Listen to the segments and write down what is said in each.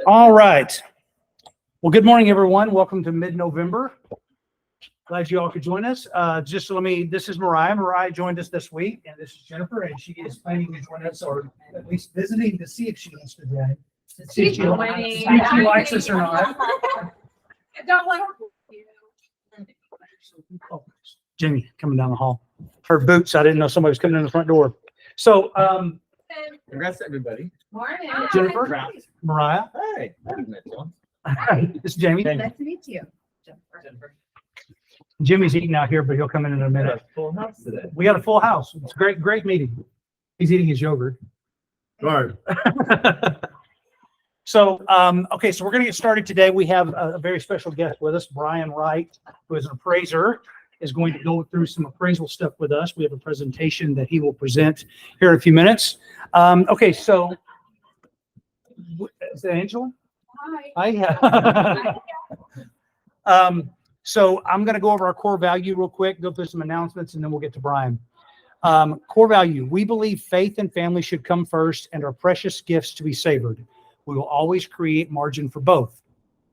All right. Well, good morning, everyone. Welcome to mid-November. Glad you all could join us. This is Mariah. Mariah joined us this week, and this is Jennifer, and she is planning to join us, or at least visiting to see if she wants to join. See if she likes us or not. Don't let her. Oh, Jamie coming down the hall. Her boots. I didn't know somebody was coming in the front door. So, congrats to everybody. Morning. Jennifer, Mariah. Hey, I haven't met you. This is Jamie. Nice to meet you. Jennifer. Jimmy's eating out here, but he'll come in a minute. Full house today. We got a full house. It's a great meeting. He's eating his yogurt. Right. So we're going to get started today. We have a very special guest with us, Bryan Wright, who is an appraiser, is going to go through some appraisal stuff with us. We have a presentation that he will present here in a few minutes. Is that Angela? Hi. Hi. So I'm going to go over our core value real quick, go through some announcements, and then we'll get to Bryan. Core value. We believe faith and family should come first and are precious gifts to be savored. We will always create margin for both.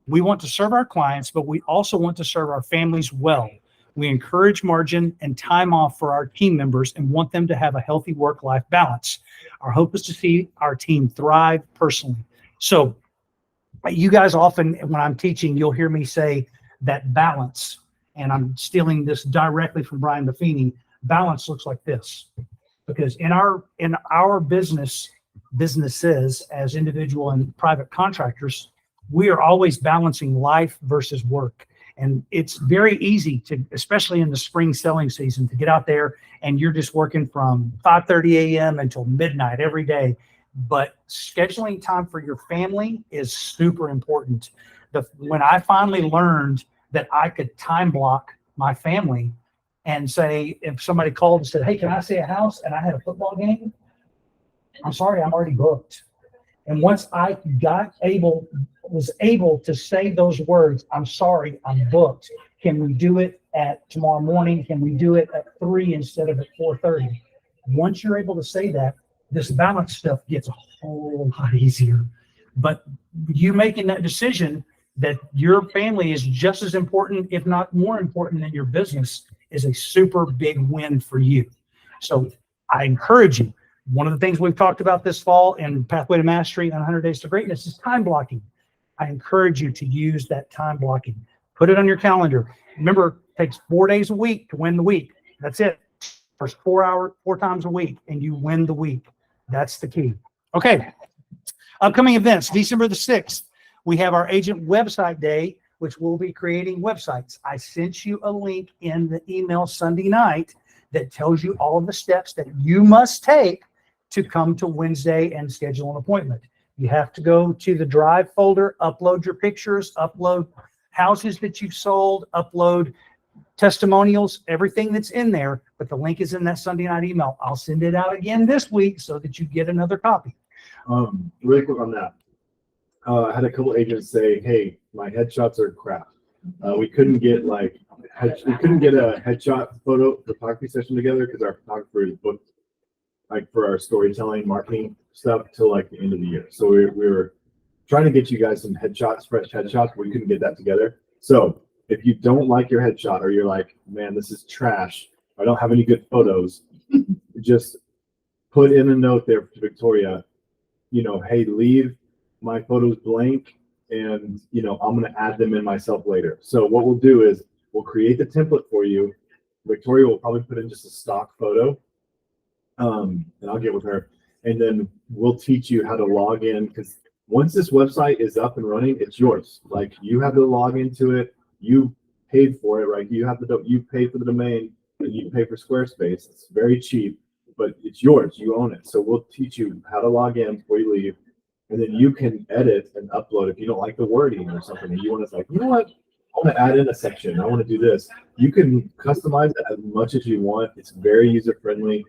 We want to serve our clients, but we also want to serve our families well. We encourage margin and time off for our team members and want them to have a healthy work-life balance. Our hope is to see our team thrive personally. So you guys often, when I'm teaching, you'll hear me say that balance, and I'm stealing this directly from Bryan Buffini. Balance looks like this, because in our businesses as individual and private contractors, we are always balancing life versus work. And it's very easy to, especially in the spring selling season, to get out there and you're just working from 5:30 a.m. until midnight every day. But scheduling time for your family is super important. When I finally learned that I could time block my family and say, if somebody called and said, hey, can I see a house? And I had a football game, I'm sorry, I'm already booked. And once I was able to say those words, I'm sorry, I'm booked. Can we do it at tomorrow morning? Can we do it at 3 instead of at 4:30? Once you're able to say that, this balance stuff gets a whole lot easier. But you making that decision that your family is just as important, if not more important than your business, is a super big win for you. So I encourage you. One of the things we've talked about this fall in Pathway to Mastery and 100 Days to Greatness is time blocking. I encourage you to use that time blocking. Put it on your calendar. Remember, it takes 4 days a week to win the week. That's it. First 4 times a week, and you win the week. That's the key. Okay. Upcoming events, December the 6th. We have our agent website day, which we'll be creating websites. I sent you a link in the email Sunday night that tells you all of the steps that you must take to come to Wednesday and schedule an appointment. You have to go to the Drive folder, upload your pictures, upload houses that you've sold, upload testimonials, everything that's in there, but the link is in that Sunday night email. I'll send it out again this week so that you get another copy. Really quick on that. I had a couple agents say, hey, my headshots are crap. We couldn't get a headshot photo photography session together because our photographer is booked for our storytelling marketing stuff till the end of the year. So we were trying to get you guys some headshots, fresh headshots, but we couldn't get that together. So if you don't like your headshot, or you're like, man, this is trash, I don't have any good photos, just put in a note there to Victoria, hey, leave my photos blank, and I'm going to add them in myself later. So what we'll do is we'll create the template for you. Victoria will probably put in just a stock photo, and I'll get with her, and then we'll teach you how to log in, because once this website is up and running, it's yours. You have to log into it. You paid for it, right? You paid for the domain, and you pay for Squarespace. It's very cheap, but it's yours. You own it. So we'll teach you how to log in before you leave. And then you can edit and upload if you don't like the wording or something. And you want to you know what? I want to add in a section. I want to do this. You can customize it as much as you want. It's very user friendly.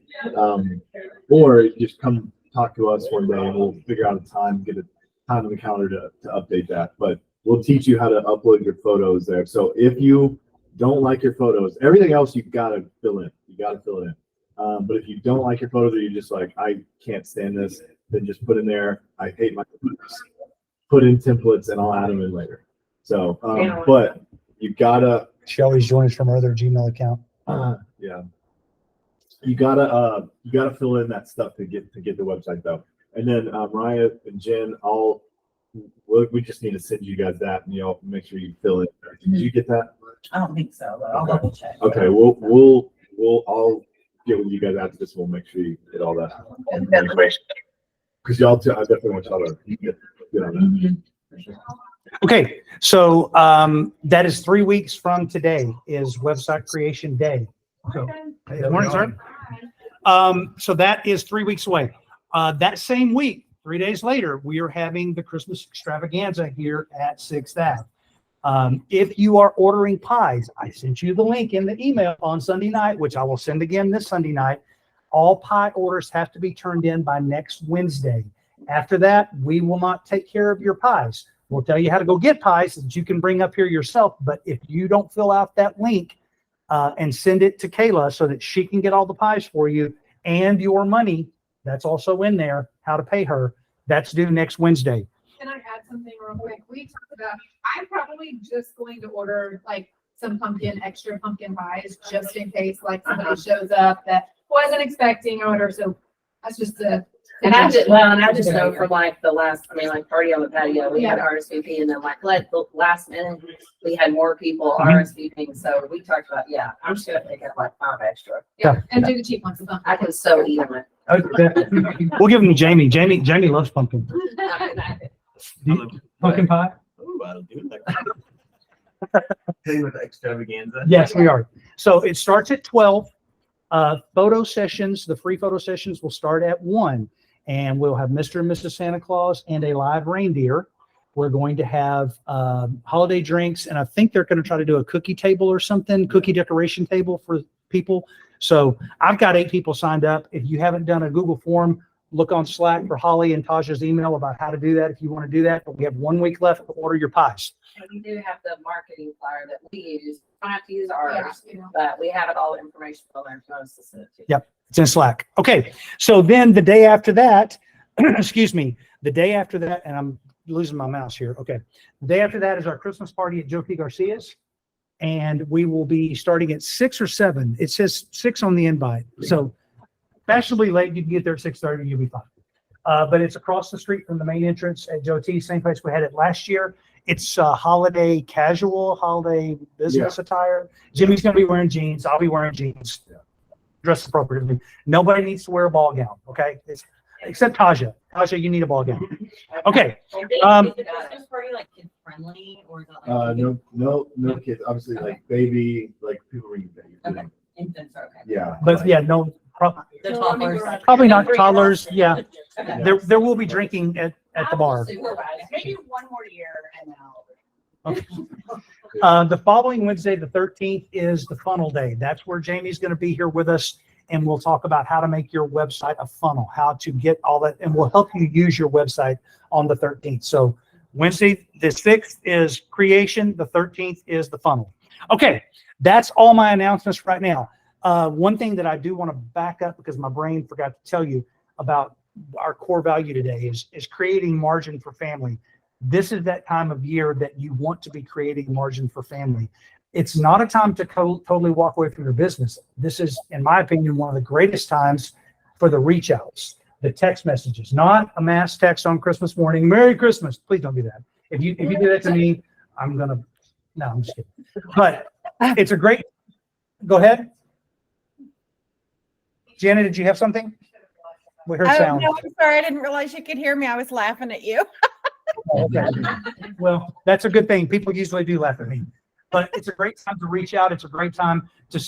Or just come talk to us one day and we'll figure out a time, get a time on the calendar to update that. But we'll teach you how to upload your photos there. So if you don't like your photos, everything else you've got to fill in. You got to fill it in. But if you don't like your photos, or you're just like, I can't stand this, then just put in there, I hate my templates. Put in templates and I'll add them in later. So, but you gotta, She always joins from her other Gmail account. yeah. You gotta fill in that stuff to get the website though. And then Mariah and Jen, we just need to send you guys that, and y'all make sure you fill it. Did you get that? I don't think so, but I'll double check. Okay, we'll all get with you guys after this. We'll make sure you get all that. Because y'all, I definitely want y'all to get on that. Okay, so that is 3 weeks from today is website creation day. So, good morning, sir. So that is 3 weeks away. That same week, 3 days later, we are having the Christmas extravaganza here at 6th Ave. If you are ordering pies, I sent you the link in the email on Sunday night, which I will send again this Sunday night. All pie orders have to be turned in by next Wednesday. After that, we will not take care of your pies. We'll tell you how to go get pies that you can bring up here yourself. But if you don't fill out that link and send it to Kayla so that she can get all the pies for you and your money, that's also in there, how to pay her. That's due next Wednesday. Can I add something real quick? We talked about, I'm probably just going to order like some extra pumpkin pies, just in case like somebody shows up that wasn't expecting order. So that's just And I just know from like the last, like party on the patio, we had RSVP, and then like the last minute, we had more people RSVPing. So we talked about, I'm just gonna pick up like 5 extra. and do the cheap ones. I can so eat them. We'll give them to Jamie. Jamie loves pumpkin. Pumpkin pie? Ooh, I'll do it like that. With extravaganza. Yes, we are. So it starts at 12. Photo sessions, the free photo sessions will start at 1. And we'll have Mr. and Mrs. Santa Claus and a live reindeer. We're going to have holiday drinks, and I think they're going to try to do a cookie table or something, cookie decoration table for people. So I've got 8 people signed up. If you haven't done a Google form, look on Slack for Holly and Tasha's email about how to do that if you want to do that. But we have 1 week left to order your pies. And we do have the marketing flyer that we use. I don't have to use ours, but we have it all information on there if you want us to send it to you. Yep. It's in Slack. Okay. So then the day after that, excuse me, the day after that, and I'm losing my mouse here. Okay. The day after that is our Christmas party at Joe P. Garcia's. And we will be starting at 6 or 7. It says 6 on the invite. So fashionably late, you can get there at 6:30, you'll be fine. But it's across the street from the main entrance at Joe T. Same place we had it last year. It's holiday casual, holiday business attire. Jimmy's going to be wearing jeans. I'll be wearing jeans. Dressed appropriately. Nobody needs to wear a ball gown, okay? Except Tasha. Tasha, you need a ball gown. Okay. Is the Christmas party like kid friendly, or is it like No kids. Obviously, like baby, like people bring babies. Okay. Infants are okay? Yeah. But yeah, no, The toddlers. probably not toddlers. Yeah. Okay. There will be drinking at the bar. Maybe one more year and then I'll. Okay. The following Wednesday, the 13th, is the funnel day. That's where Jamie's going to be here with us, and we'll talk about how to make your website a funnel, how to get all that, and we'll help you use your website on the 13th. So Wednesday, the 6th is creation. The 13th is the funnel. Okay. That's all my announcements right now. One thing that I do want to back up, because my brain forgot to tell you about our core value today, is creating margin for family. This is that time of year that you want to be creating margin for family. It's not a time to totally walk away from your business. This is, in my opinion, one of the greatest times for the reach outs, the text messages, not a mass text on Christmas morning. Merry Christmas. Please don't do that. If you do that to me, I'm just kidding. But it's a great, go ahead. Janet, did you have something? We heard sound. No, I'm sorry. I didn't realize you could hear me. I was laughing at you. Okay. Well, that's a good thing. People usually do laugh at me, but it's a great time to reach out. It's a great time to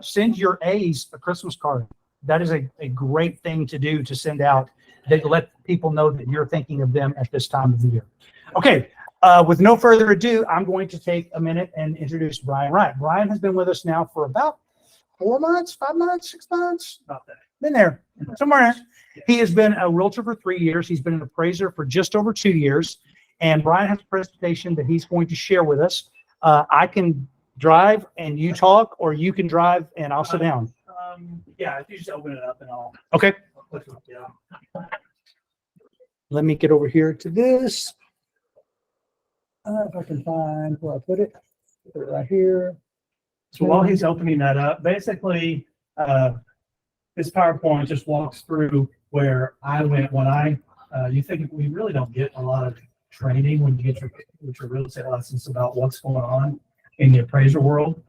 send your A's a Christmas card. That is a great thing to do, to send out, that let people know that you're thinking of them at this time of the year. Okay. With no further ado, I'm going to take a minute and introduce Bryan Wright. Bryan has been with us now for about 4 months, 5 months, 6 months, about that. Been there somewhere. He has been a realtor for 3 years. He's been an appraiser for just over 2 years. And Bryan has a presentation that he's going to share with us. I can drive and you talk, or you can drive and I'll sit down. Yeah, if you just open it up and I'll. Okay. Yeah. let me get over here to this. If I can find where I put it right here. So while he's opening that up, basically, this PowerPoint just walks through where I went when you think we really don't get a lot of training when you get your real estate license about what's going on in the appraiser world.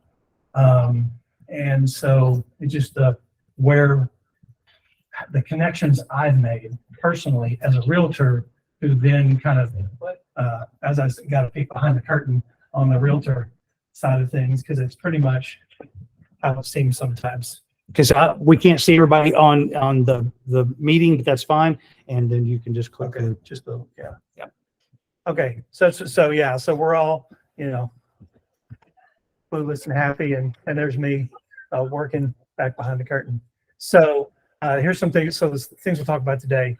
And so it's just where the connections I've made personally as a realtor who then kind of, as I got to peek behind the curtain on the realtor side of things, because it's pretty much how it seems sometimes. Because we can't see everybody on the meeting, but that's fine. And then you can just click. Okay, just a, yeah. Yeah. Okay, so yeah, so we're all, clueless and happy, and there's me working back behind the curtain. So here's some things. So the things we'll talk about today.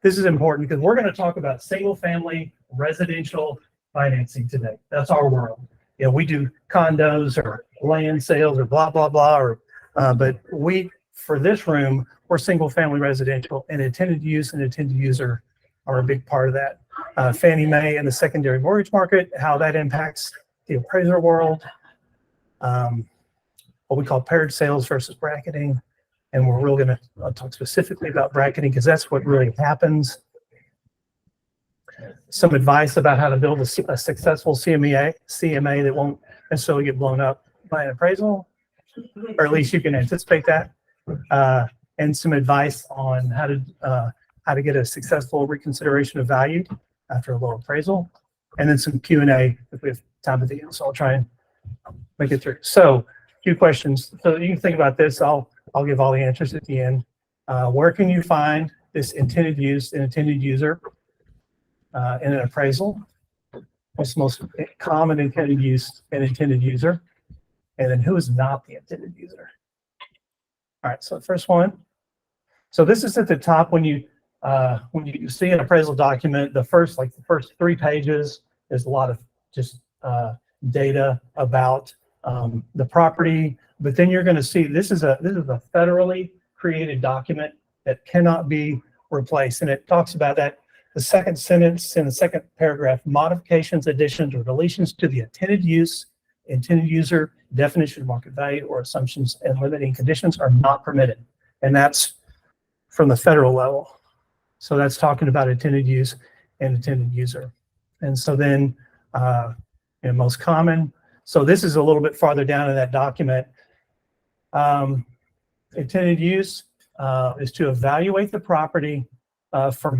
This is important because we're going to talk about single family residential financing today. That's our world. We do condos or land sales or blah, blah, blah, but for this room, we're single family residential, and intended use and intended user are a big part of that. Fannie Mae and the secondary mortgage market, how that impacts the appraiser world, what we call paired sales versus bracketing. And we're really going to talk specifically about bracketing because that's what really happens. Some advice about how to build a successful CMA that won't necessarily get blown up by an appraisal, or at least you can anticipate that. And some advice on how to get a successful reconsideration of value after a low appraisal. And then some Q&A if we have time at the end. So I'll try and make it through. So a few questions. So you can think about this. I'll give all the answers at the end. Where can you find this intended use and intended user in an appraisal? What's the most common intended use and intended user? And then who is not the intended user? All right, so the first one. So this is at the top when you see an appraisal document, the first 3 pages is a lot of just data about the property. But then you're going to see this is a federally created document that cannot be replaced. And it talks about that. The second sentence in the second paragraph, modifications, additions, or deletions to the intended use, intended user, definition of market value, or assumptions and limiting conditions are not permitted. And that's from the federal level. So that's talking about intended use and intended user. And so then most common. So this is a little bit farther down in that document. Intended use is to evaluate the property for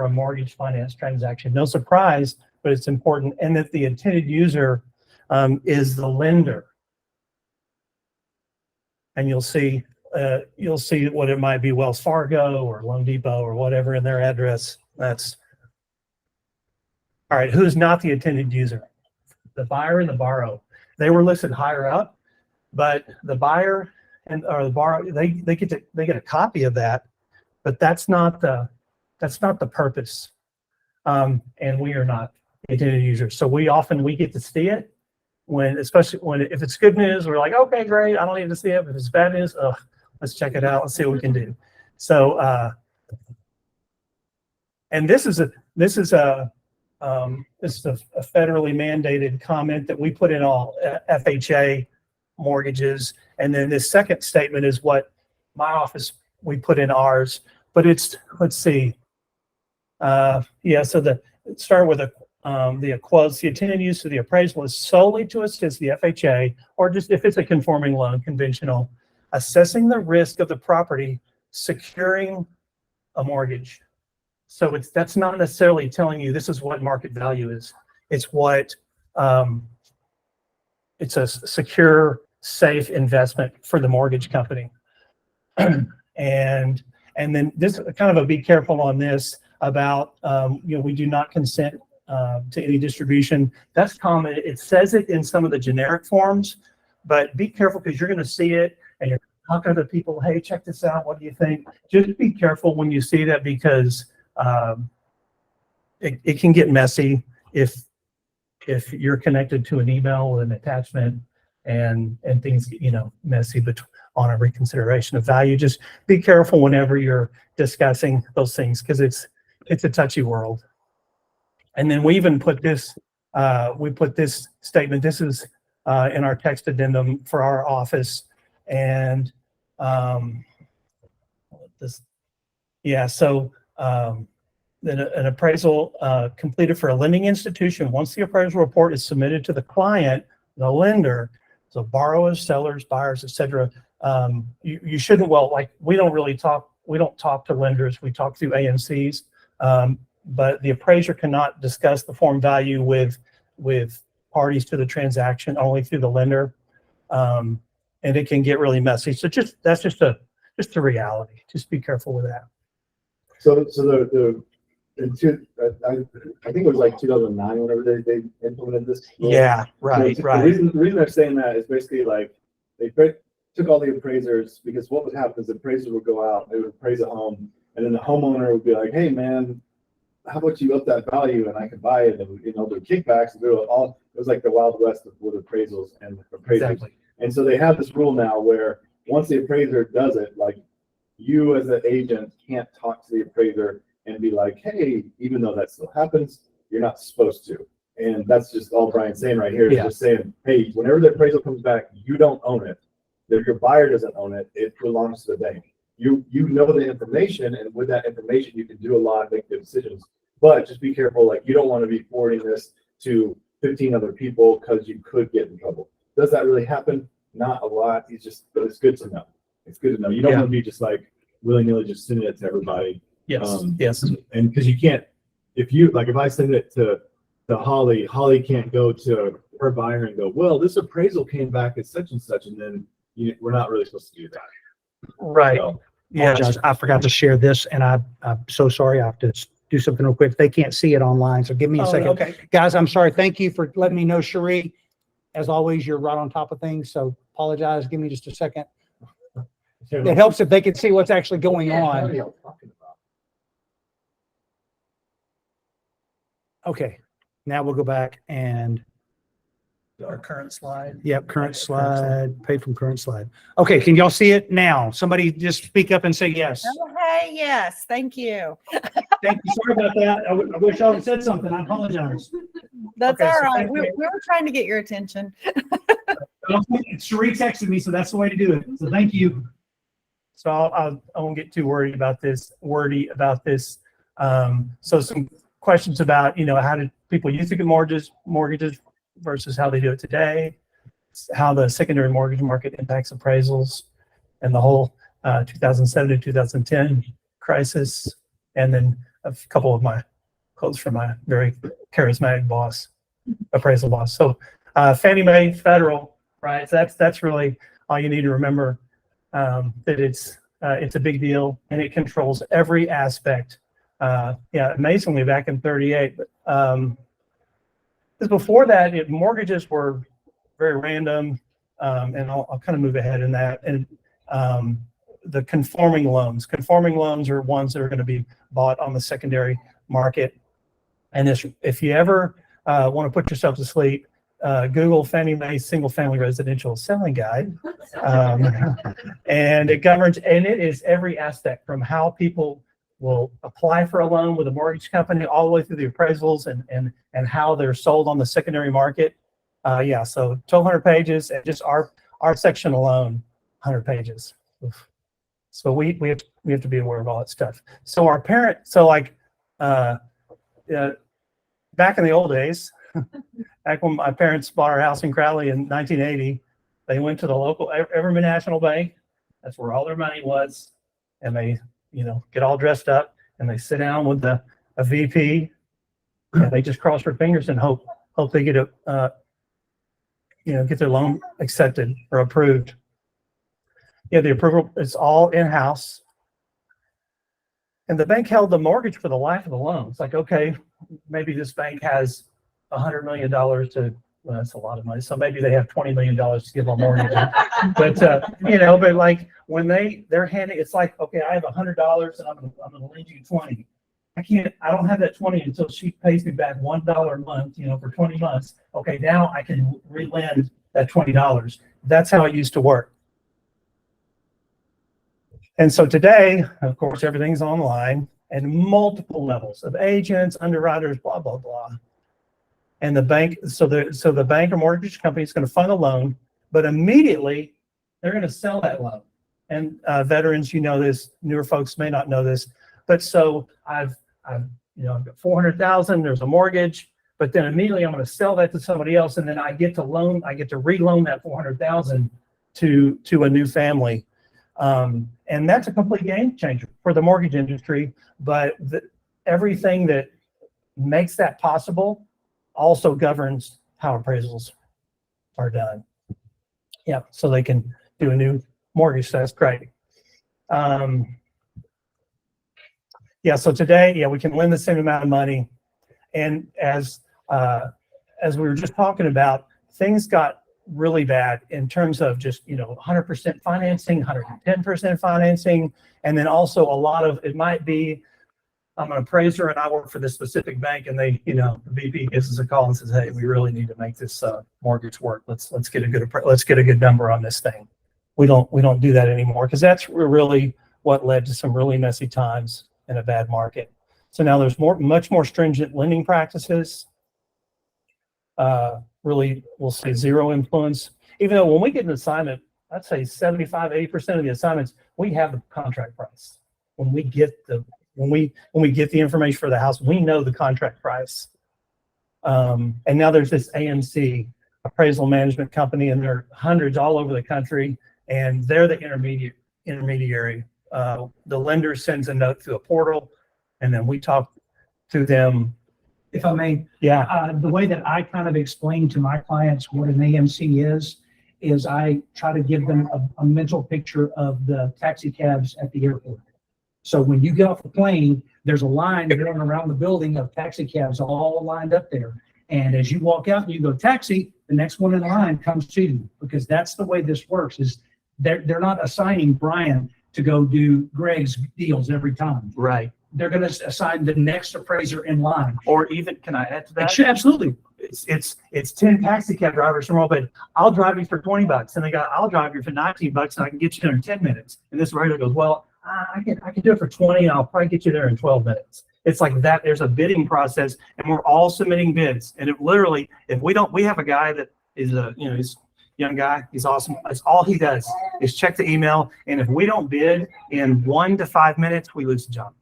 a mortgage finance transaction. No surprise, but it's important. And that the intended user is the lender. And you'll see what it might be, Wells Fargo or Loan Depot or whatever in their address. That's all right. Who's not the intended user? The buyer and the borrower. They were listed higher up, but the buyer or the borrower, they get a copy of that, but that's not the purpose. And we are not intended users. So we get to see it especially if it's good news, we're like, okay, great. I don't need to see it. If it's bad news, let's check it out. Let's see what we can do. So, and this is a federally mandated comment that we put in all FHA mortgages. And then this second statement is what my office, we put in ours, but it's, let's see. So start with the quotes. The intended use of the appraisal is solely to assist the FHA, or just if it's a conforming loan, conventional, assessing the risk of the property securing a mortgage. So that's not necessarily telling you this is what market value is. It's what it's a secure, safe investment for the mortgage company. And then this kind of a be careful on this about we do not consent to any distribution. That's common. It says it in some of the generic forms, but be careful because you're going to see it and you're talking to people. Hey, check this out. What do you think? Just be careful when you see that because it can get messy if you're connected to an email with an attachment and things get messy on a reconsideration of value. Just be careful whenever you're discussing those things because it's a touchy world. And then we even put this, we put this statement, this is in our text addendum for our office. And so an appraisal completed for a lending institution, once the appraisal report is submitted to the client, the lender, so borrowers, sellers, buyers, etc. You shouldn't, like we don't talk to lenders, we talk through AMCs, but the appraiser cannot discuss the form value with parties to the transaction, only through the lender. And it can get really messy. So that's just a reality. Just be careful with that. So I think it was like 2009 whenever they implemented this. Yeah, right. The reason they're saying that is basically like they took all the appraisers, because what would happen is the appraisers would go out, they would appraise a home, and then the homeowner would be like, hey man, how about you up that value and I can buy it, and do kickbacks and do it all. It was like the Wild West with appraisals and appraisers. Exactly. And so they have this rule now where once the appraiser does it, like you as an agent can't talk to the appraiser and be like, hey, even though that still happens, you're not supposed to. And that's just all Bryan's saying right here. Is just saying, hey, whenever the appraisal comes back, you don't own it. If your buyer doesn't own it, it belongs to the bank. You know the information, and with that information, you can do a lot and make good decisions. But just be careful, like you don't want to be forwarding this to 15 other people because you could get in trouble. Does that really happen? Not a lot. But it's good to know. It's good to know. You don't want to be just like willy-nilly just sending it to everybody. Yes. And because you can't, if I send it to Holly can't go to her buyer and go, well, this appraisal came back as such and such, and then we're not really supposed to do that. Right. So, Yeah. Apologize. I forgot to share this, and I'm so sorry. I have to do something real quick. They can't see it online, so give me a second. Okay. Guys, I'm sorry. Thank you for letting me know, Cherie. As always, you're right on top of things, so apologize. Give me just a second. It helps if they can see what's actually going on. Okay, now we'll go back and, Our current slide. yep, current slide, paid from current slide. Okay, can y'all see it now? Somebody just speak up and say yes. Oh, hey, yes, thank you. Thank you. Sorry about that. I wish I had said something. I apologize. That's Okay, all so right. thank We you. were trying to get your attention. Cherie texted me, so that's the way to do it. So thank you. So I won't get too wordy about this. So some questions about, how did people used to get mortgages versus how they do it today, how the secondary mortgage market impacts appraisals, and the whole 2007 to 2010 crisis, and then a couple of my quotes from my very charismatic boss, appraisal boss. So Fannie Mae Federal, right? So that's really all you need to remember, that it's a big deal, and it controls every aspect. Amazingly, back in 38, because before that, mortgages were very random, and I'll kind of move ahead in that. And the conforming loans are ones that are going to be bought on the secondary market. And if you ever want to put yourself to sleep, Google Fannie Mae single family residential selling guide. And it governs, and it is every aspect from how people will apply for a loan with a mortgage company all the way through the appraisals and how they're sold on the secondary market. So 1,200 pages, and just our section alone, 100 pages. Oof. So we have to be aware of all that stuff. So back in the old days, back when my parents bought our house in Crowley in 1980, they went to the local Everman National Bank. That's where all their money was, and they get all dressed up, and they sit down with a VP, and they just cross their fingers and hope they get get their loan accepted or approved. The approval is all in-house, and the bank held the mortgage for the life of the loan. It's like, okay, maybe this bank has $100 million well, that's a lot of money. So maybe they have $20 million to give a mortgage. But like when they're handing, it's like, okay, I have $100 and I'm going to lend you 20. I don't have that 20 until she pays me back $1 a month, for 20 months. Okay, now I can relend that $20. That's how it used to work. And so today, of course, everything's online, and multiple levels of agents, underwriters, blah, blah, blah. And the bank, so the bank or mortgage company is going to fund a loan, but immediately they're going to sell that loan. And veterans, you know this, newer folks may not know this, but so I've got 400,000, there's a mortgage, but then immediately I'm going to sell that to somebody else. And then I get to reloan that 400,000 to a new family. And that's a complete game changer for the mortgage industry. But everything that makes that possible also governs how appraisals are done. Yeah, so they can do a new mortgage. So that's great. Yeah, so today, we can lend the same amount of money. And as we were just talking about, things got really bad in terms of just 100% financing, 110% financing, and then also a lot of it might be I'm an appraiser and I work for this specific bank, and they the VP gives us a call and says, hey, we really need to make this mortgage work. Let's get a good number on this thing. We don't do that anymore, because that's really what led to some really messy times in a bad market. So now there's much more stringent lending practices. Really, we'll say zero influence. Even though when we get an assignment, I'd say 75-80% of the assignments, we have the contract price. When we get the information for the house, we know the contract price. And now there's this AMC, appraisal management company, and there are hundreds all over the country, and they're the intermediary. The lender sends a note through a portal, and then we talk to them. If I may, Yeah. the way that I kind of explain to my clients what an AMC is I try to give them a mental picture of the taxi cabs at the airport. So when you get off the plane, there's a line going around the building of taxi cabs all lined up there. And as you walk out and you go taxi, the next one in line comes to you, because that's the way this works. Is they're not assigning Bryan to go do Greg's deals every time. Right. They're going to assign the next appraiser in line. Or even, can I add to that? Absolutely. It's 10 taxi cab drivers from all, but I'll drive you for $20, and I'll drive you for $19, and I can get you there in 10 minutes. And this writer goes, well, I can do it for 20, and I'll probably get you there in 12 minutes. It's like that. There's a bidding process, and we're all submitting bids. And we have a guy that is he's a young guy. He's awesome. That's all he does is check the email. And if we don't bid in 1 to 5 minutes, we lose the job.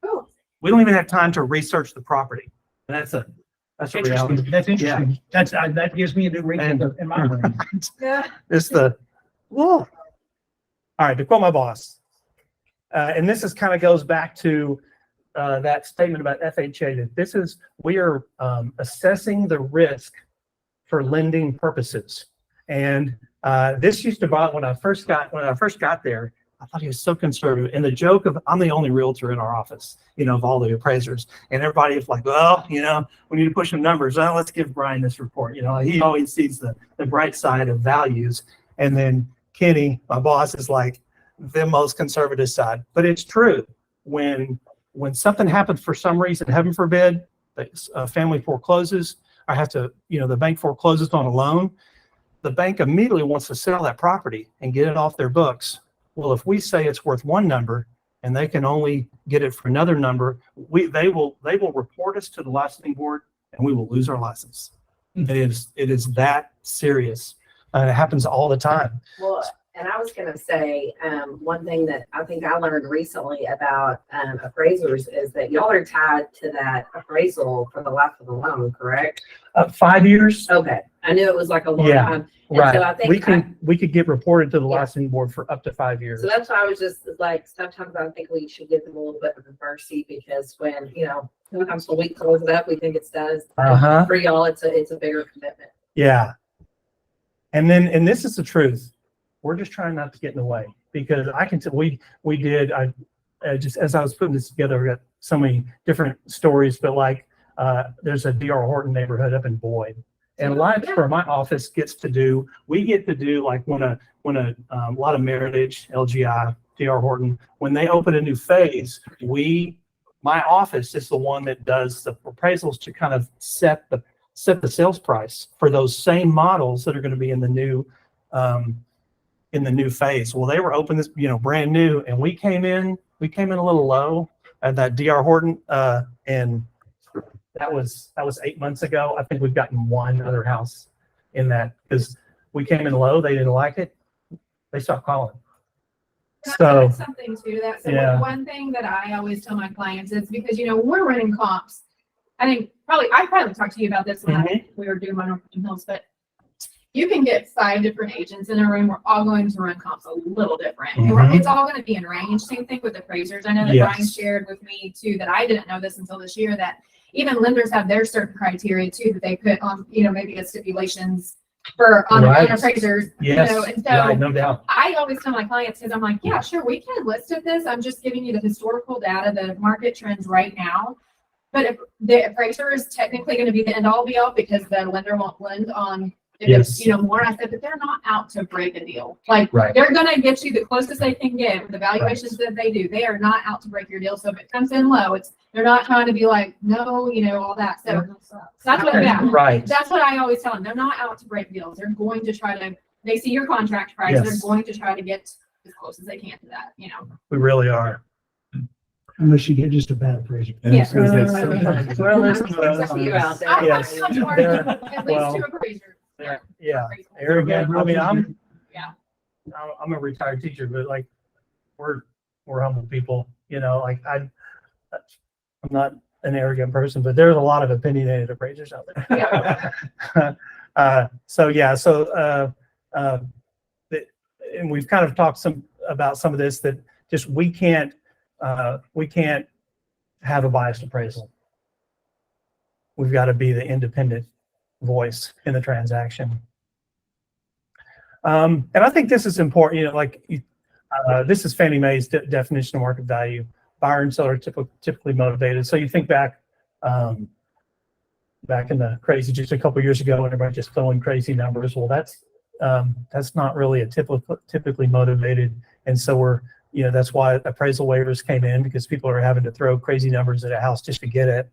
Oh. We don't even have time to research the property. And that's a reality. Interesting. That's interesting. That gives me a new wrinkle in my brain. Yeah. All right, to quote my boss, and this is kind of goes back to that statement about FHA. That we are assessing the risk for lending purposes. And this used to bother when I first got there. I thought he was so conservative. And the joke of, I'm the only realtor in our office, of all the appraisers. And everybody was like, well, we need to push some numbers. Oh, let's give Bryan this report. He always sees the bright side of values. And then Kenny, my boss, is like the most conservative side. But it's true. When something happens for some reason, heaven forbid, a family forecloses, I have to, the bank forecloses on a loan, the bank immediately wants to sell that property and get it off their books. Well, if we say it's worth one number and they can only get it for another number, they will report us to the licensing board, and we will lose our license. It is that serious. It happens all the time. Well, and I was going to say, one thing that I think I learned recently about appraisers is that y'all are tied to that appraisal for the life of the loan, correct? 5 years. Okay. I knew it was like a long Yeah, time. And right. so I think we could get reported to the Yeah. licensing board for up to 5 years. So that's why I was just like, sometimes I think we should give them a little bit of mercy, because when, sometimes when we close it up, we think it's done. Uh-huh. For y'all, it's a bigger commitment. Yeah. And this is the truth. We're just trying not to get in the way, because I can tell we did. I just, as I was putting this together, I got so many different stories, but there's a D.R. Horton neighborhood up in Boyd, and a lot for my office we get to do like when a lot of Meritage, LGI, D.R. Horton, when they open a new phase, my office is the one that does the appraisals to kind of set the sales price for those same models that are going to be in the new phase. Well, they were open this, brand new, and we came in a little low, at that DR Horton, and that was 8 months ago. I think we've gotten one other house in that because we came in low, they didn't like it, they stopped calling. So That's something too, that, so yeah. one thing that I always tell my clients is because, you know, we're running comps. I think I probably talked to you about this when we were doing my open hills, but you can get 5 different agents in a room. We're all going to run comps a little different. And it's all going to be in range. Same thing with appraisers. I know that Yes. Bryan shared with me too, that I didn't know this until this year, that even lenders have their certain criteria too, that they put on, you know, maybe as stipulations for on Right. appraisers, Yes. you know, and so Yeah, no doubt. I always tell my clients, because I'm like, yeah, sure, we can list of this. I'm just giving you the historical data, the market trends right now. But if the appraiser is technically going to be the end all be all because the lender won't lend on if it's, Yes. you know, more. I said, but they're not out to break a deal. Like Right. they're going to get you the closest they can get with the valuations that they do. They are not out to break your deal. So if it comes in low, they're not trying to be like, no, you know, all that. So that's what, yeah, Right. that's what I always tell them. They're not out to break deals. They're going to try to, they see your contract price. Yes. They're going to try to get as close as they can to that, you know. We really are. Unless you get just a bad appraiser. And Yeah. so that's sometimes- Well, There's a few out there. I Yes. have to They're- at least well, 2 appraisers. Yeah. Arrogant. I mean, I'm Yeah. I'm a retired teacher, but like we're humble people, you know, like I'm not an arrogant person, but there's a lot of opinionated appraisers out there. And we've kind of talked about some of this, that just we can't have a biased appraisal. We've got to be the independent voice in the transaction. And I think this is important, you know, like this is Fannie Mae's definition of market value. Buyer and seller typically motivated. So you think back in the crazy, just a couple of years ago, when everybody just throwing crazy numbers. Well, that's not really a typically motivated. And so that's why appraisal waivers came in, because people are having to throw crazy numbers at a house just to get it.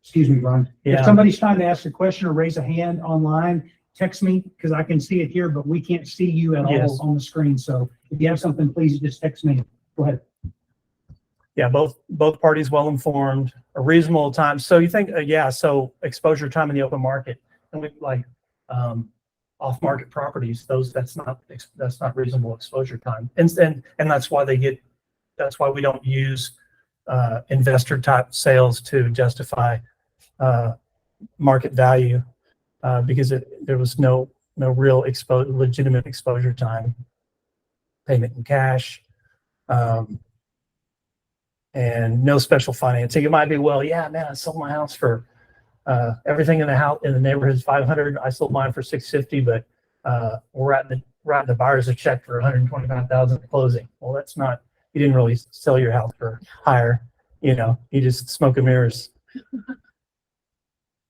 Excuse me, Brian. Yeah. If somebody's trying to ask a question or raise a hand online, text me, because I can see it here, but we can't see you at Yes. all on the screen. So if you have something, please just text me. Go ahead. Yeah, both parties well informed, a reasonable time. So you think, so exposure time in the open market, and we like off market properties. That's not reasonable exposure time, and that's why we don't use investor type sales to justify market value, because there was no real legitimate exposure time, payment in cash. And no special financing. It might be, well, yeah, man, I sold my house for everything in the neighborhood is 500. I sold mine for 650, but we're writing the buyers a check for 125,000 at closing. Well, that's not. You didn't really sell your house for higher. You know, you just smoke and mirrors.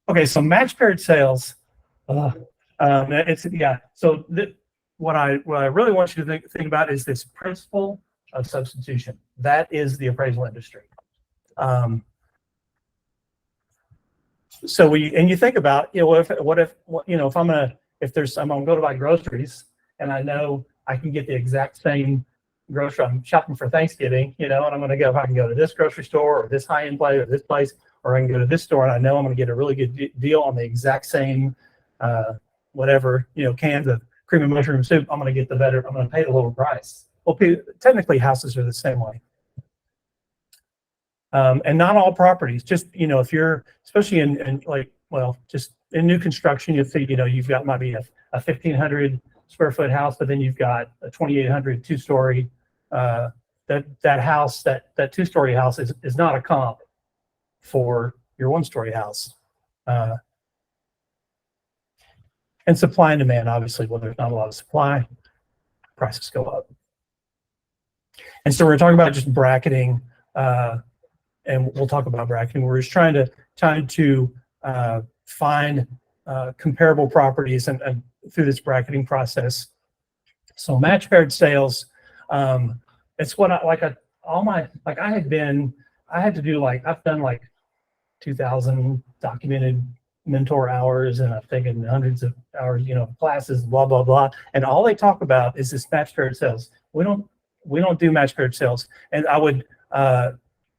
Okay, so match paired sales. So what I really want you to think about is this principle of substitution. That is the appraisal industry. So you think about, if I'm gonna go to buy groceries and I know I can get the exact same grocery. I'm shopping for Thanksgiving, and I'm gonna go, if I can go to this grocery store or this high-end place or this place, or I can go to this store and I know I'm gonna get a really good deal on the exact same cans of cream and mushroom soup. I'm gonna pay the lower price. Well, technically houses are the same way. And not all properties, just, if you're, especially just in new construction, you'll see, you've got might be a 1,500 square foot house, but then you've got a 2,800 two-story, that two-story house is not a comp for your one-story house. And supply and demand, obviously, when there's not a lot of supply, prices go up. And so we're talking about just bracketing, and we'll talk about bracketing. We're just trying to find comparable properties and through this bracketing process. So match paired sales, it's what I've done 2,000 documented mentor hours, and I've taken hundreds of hours, classes, blah, blah, blah. And all they talk about is this match paired sales. We don't do match paired sales. And I would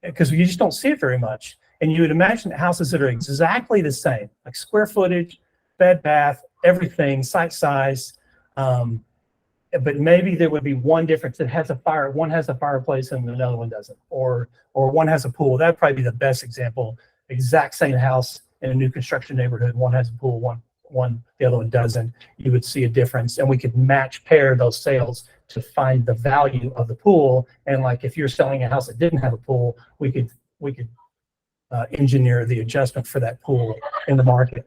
because you just don't see it very much. And you would imagine houses that are exactly the same, like square footage, bed, bath, everything, site size. But maybe there would be one difference that has one has a fireplace and another one doesn't, or one has a pool. That'd probably be the best example. Exact same house in a new construction neighborhood. One has a pool, the other one doesn't. You would see a difference, and we could pair those sales to find the value of the pool. And like if you're selling a house that didn't have a pool, we could engineer the adjustment for that pool in the market.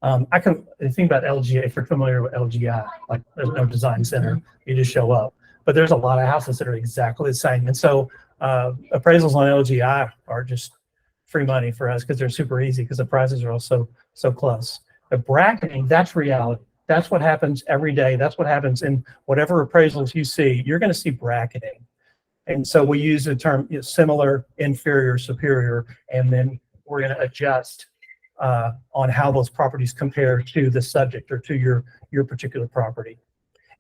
I can think about LGA, if you're familiar with LGI, like there's no design center, you just show up. But there's a lot of houses that are exactly the same. And so appraisals on LGI are just free money for us because they're super easy because the prices are all so close. The bracketing, that's reality. That's what happens every day. That's what happens in whatever appraisals you see. You're going to see bracketing. And so we use the term similar, inferior, superior, and then we're going to adjust on how those properties compare to the subject or to your particular property.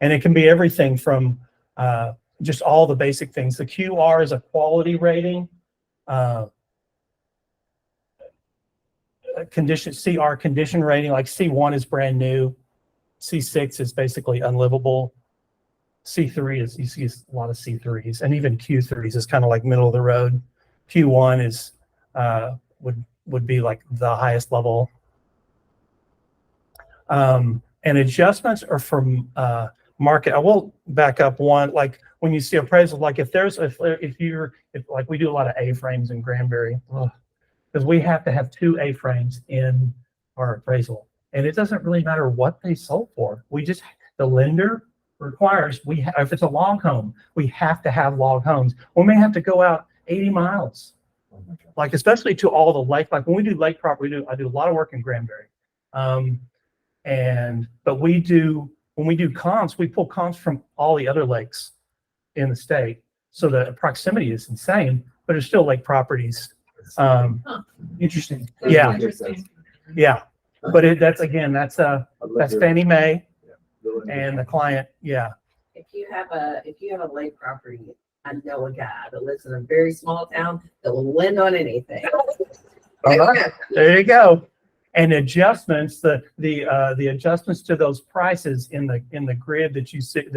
And it can be everything from just all the basic things. The QR is a quality rating. CR condition rating, like C1 is brand new. C6 is basically unlivable. C3 is, you see a lot of C3s, and even Q3s is kind of like middle of the road. Q1 is would be like the highest level. And adjustments are from market. I will back up one, like when you see appraisal, like if like we do a lot of A-frames in Granbury, because we have to have 2 A-frames in our appraisal. And it doesn't really matter what they sold for. The lender requires, if it's a log home, we have to have log homes. We may have to go out 80 miles. Like especially to all the lake, like when we do lake property, I do a lot of work in Granbury. But when we do comps, we pull comps from all the other lakes in the state. So the proximity is insane, but it's still lake properties. Interesting. Yeah. Interesting. Yeah. But that's Fannie Mae and the client. Yeah. If you have a lake property, I know a guy that lives in a very small town that will lend on anything. There you go. And adjustments, the adjustments to those prices in the grid that you see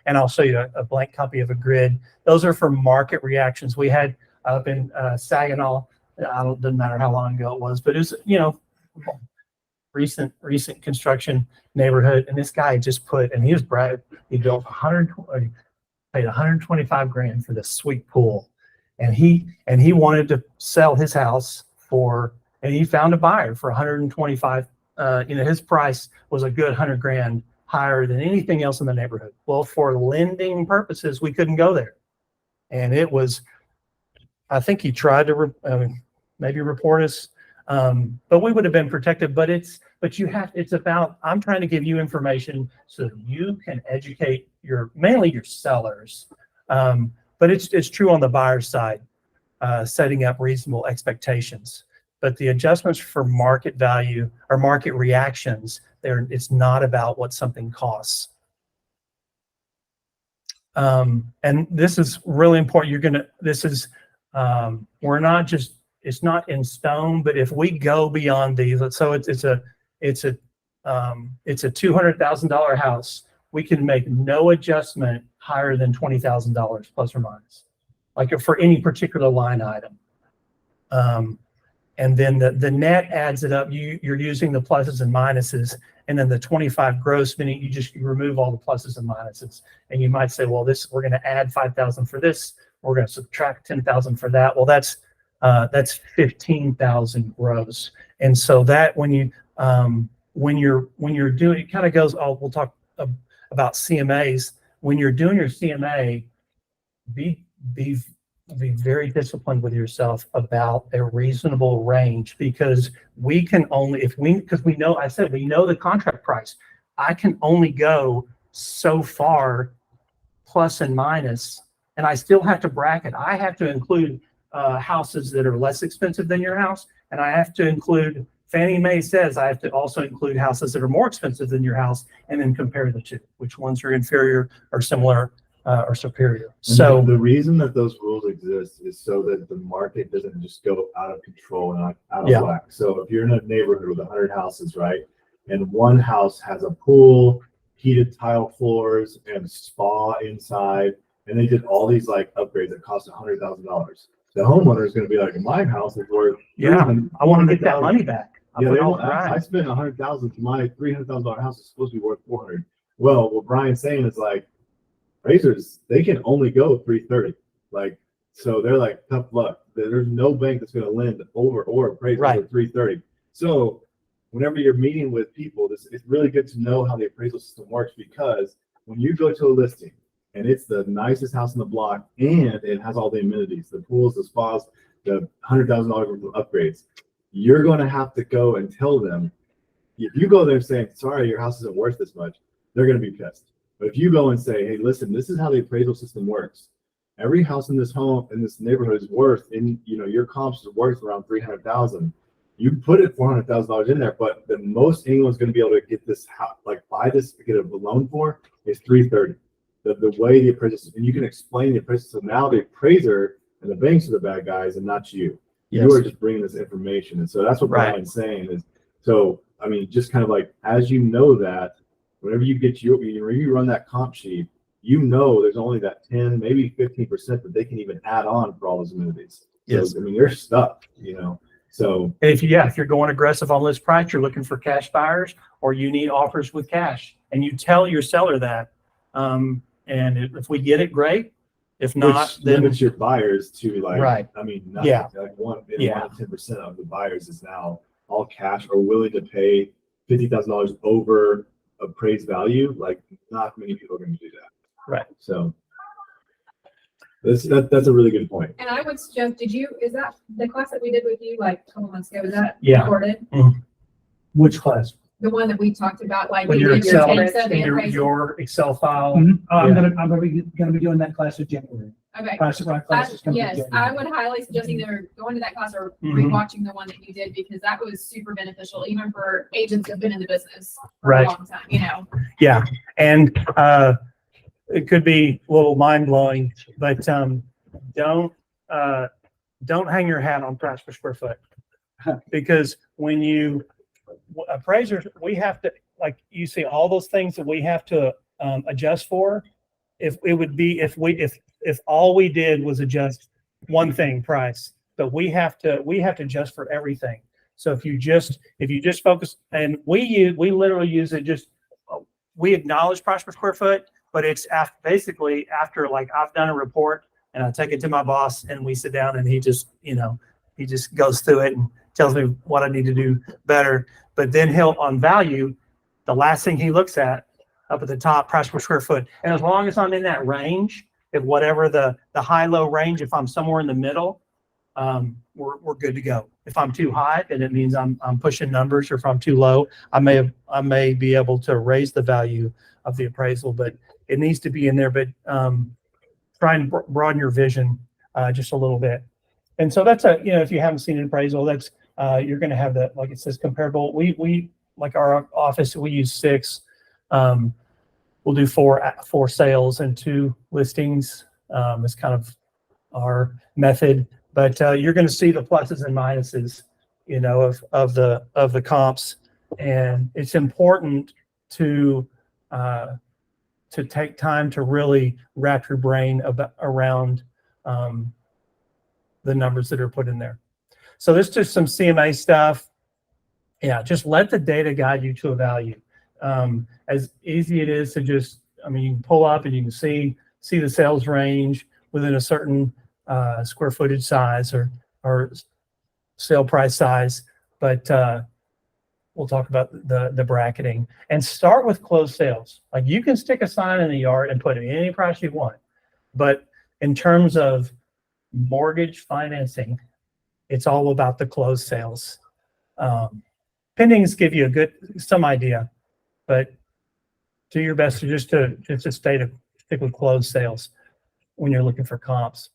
and I'll show you a blank copy of a grid. Those are for market reactions. We had up in Saginaw, doesn't matter how long ago it was, but it was, recent construction neighborhood. And this guy just he built paid 125 grand for this sweet pool. And he wanted to sell his house and he found a buyer for 125. His price was a good 100 grand higher than anything else in the neighborhood. Well, for lending purposes, we couldn't go there. And it was, I think he tried to maybe report us, but we would have been protected. I'm trying to give you information so you can educate mainly your sellers. But it's true on the buyer's side, setting up reasonable expectations. But the adjustments for market value or market reactions, it's not about what something costs. And this is really important. It's not in stone, but if we go beyond these, so it's a $200,000 house, we can make no adjustment higher than $20,000 plus or minus, like for any particular line item. And then the net adds it up. You're using the pluses and minuses, and then the 25 gross, meaning you remove all the pluses and minuses. And you might say, well, we're going to add 5,000 for this. We're going to subtract 10,000 for that. Well, that's 15,000 gross. And so that when you're doing, it kind of goes, we'll talk about CMAs. When you're doing your CMA, be very disciplined with yourself about a reasonable range, because we know the contract price. I can only go so far plus and minus, and I still have to bracket. I have to include houses that are less expensive than your house, and I have to include, Fannie Mae says I have to also include houses that are more expensive than your house, and then compare the two, which ones are inferior or similar or superior. And So the reason that those rules exist is so that the market doesn't just go out of control and out of Yeah. whack. So if you're in a neighborhood with 100 houses, right, and one house has a pool, heated tile floors, and spa inside, and they did all these like upgrades that cost $100,000. The homeowner is going to be like, my house is worth yeah, I want to get that $400,000. money back. I Yeah, put they all want, I right. spent $100,000 to my $300,000 house is supposed to be worth 400. Well, what Brian's saying is like, appraisers, they can only go 330. Like, so they're like, tough luck. There's no bank that's going to lend over or appraisers Right. at 330. So whenever you're meeting with people, it's really good to know how the appraisal system works, because when you go to a listing and it's the nicest house in the block and it has all the amenities, the pools, the spas, the $100,000 worth of upgrades, you're going to have to go and tell them. If you go there saying, sorry, your house isn't worth this much, they're going to be pissed. But if you go and say, hey, listen, this is how the appraisal system works. Every house in this home, in this neighborhood is worth, your comps is worth around 300,000. You put it $400,000 in there, but the most anyone's going to be able to get this house, like buy this, get a loan for, is 330. The way the appraisal, and you can explain the appraisal. So now the appraiser and the banks are the bad guys and not you. Yes. You are just bringing this information. And so that's what Right. Brian's saying is, so, I mean, just kind of like, as you know that, whenever you get whenever you run that comp sheet, there's only that 10, maybe 15% that they can even add on for all those amenities. Yes. So, I mean, you're stuck, so. If you're going aggressive on list price, you're looking for cash buyers, or you need offers with cash, and you tell your seller that. And if we get it, great. If not, Which then limits your buyers to like, Right. I mean, nothing. Yeah. Like 10% of the buyers is now all cash or willing to pay $50,000 over appraised value. Like, not many people are going to do that. Right. So that's a really good point. And I would suggest, is that the class that we did with you like a couple months ago, was that Yeah. recorded? Which class? The one that we talked about, like. when you your did your Excel, tapes of the your appraisal. Excel file. I'm Yeah. gonna be doing that class in January. Okay. Class is gonna be Yes, January. I would highly suggest either going to that class or Mhm. rewatching the one that you did, because that was super beneficial, even for agents that have been in the business for Right. a long time, Yeah, and it could be a little mind blowing, but don't hang your hat on price per square foot, because when appraisers, we have to, like, you see all those things that we have to adjust for. If all we did was adjust one thing, price, but we have to adjust for everything. So if you just focus, and we literally use it, we acknowledge price per square foot, but it's after like I've done a report and I take it to my boss and we sit down and he just goes through it and tells me what I need to do better. But then on value, the last thing he looks at up at the top, price per square foot. And as long as I'm in that range, if whatever the high-low range, if I'm somewhere in the middle, we're good to go. If I'm too high, then it means I'm pushing numbers, or if I'm too low, I may be able to raise the value of the appraisal, but it needs to be in there. But try and broaden your vision just a little bit. And so that's if you haven't seen an appraisal, that's you're going to have that, like it says, comparable. We like our office, we use 6. We'll do 4 sales and 2 listings. It's kind of our method, but you're going to see the pluses and minuses, of the comps, and it's important to take time to really wrap your brain around the numbers that are put in there. So this is just some CMA stuff. Yeah, just let the data guide you to a value. As easy it is to you can pull up and you can see the sales range within a certain square footage size or sale price size, but we'll talk about the bracketing, and start with closed sales. Like, you can stick a sign in the yard and put in any price you want, but in terms of mortgage financing, it's all about the closed sales. Pendings give you some idea, but do your best to stick with closed sales when you're looking for comps.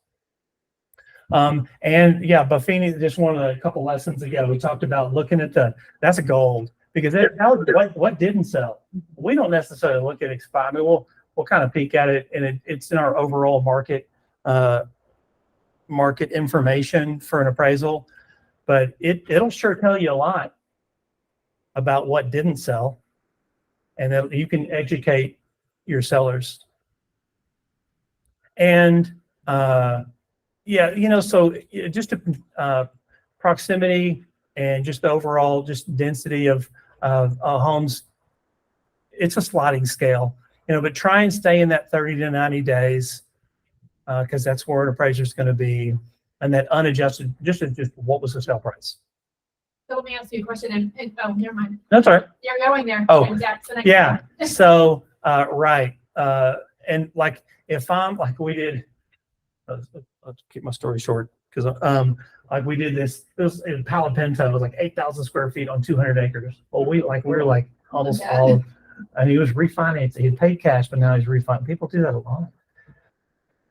And yeah, Buffini, just one of a couple lessons ago, we talked about looking at that's a gold, because it tells you what didn't sell. We don't necessarily look at expire. I mean, we'll kind of peek at it, and it's in our overall market information for an appraisal, but it'll sure tell you a lot about what didn't sell, and then you can educate your sellers. And so just proximity and just the overall just density of homes, it's a sliding scale, but try and stay in that 30 to 90 days, because that's where an appraiser is going to be, and that unadjusted, just what was the sale price. So let me ask you a question, and oh, never mind. That's all right. You're going there. Oh, And that's the next Yeah. one. So, right. And like, if I'm like, we did, I'll keep my story short, because like we did this, it was in Palo Pinto, it was like 8,000 square feet on 200 acres. Well, we were like almost Yeah. all, and he was refinancing. He had paid cash, but now he's refinancing. People do that a lot.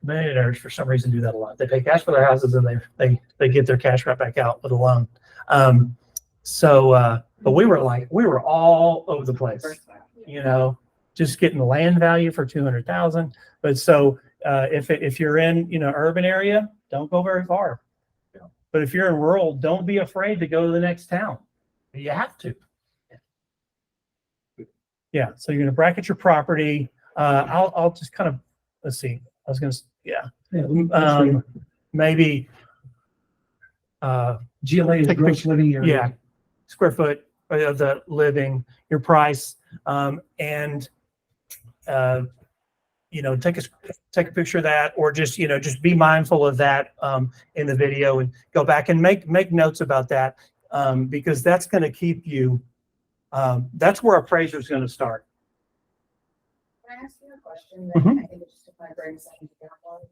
Millionaires, for some reason, do that a lot. They pay cash for their houses, and they get their cash right back out with a loan. But we were all over the place, just getting the land value for 200,000. But so if you're in urban area, don't go very far. Yeah. But if you're in rural, don't be afraid to go to the next town. You have to. Yeah. So you're going to bracket your property. I'll just kind of, let's see. I was going to, maybe GLA is gross living area. yeah, square foot of the living, your price, and take a picture of that, or just be mindful of that in the video, and go back and make notes about that, because that's going to keep you. That's where appraiser is going to start. Can I ask you a question? Mhm. I think it's just if my brain second to download.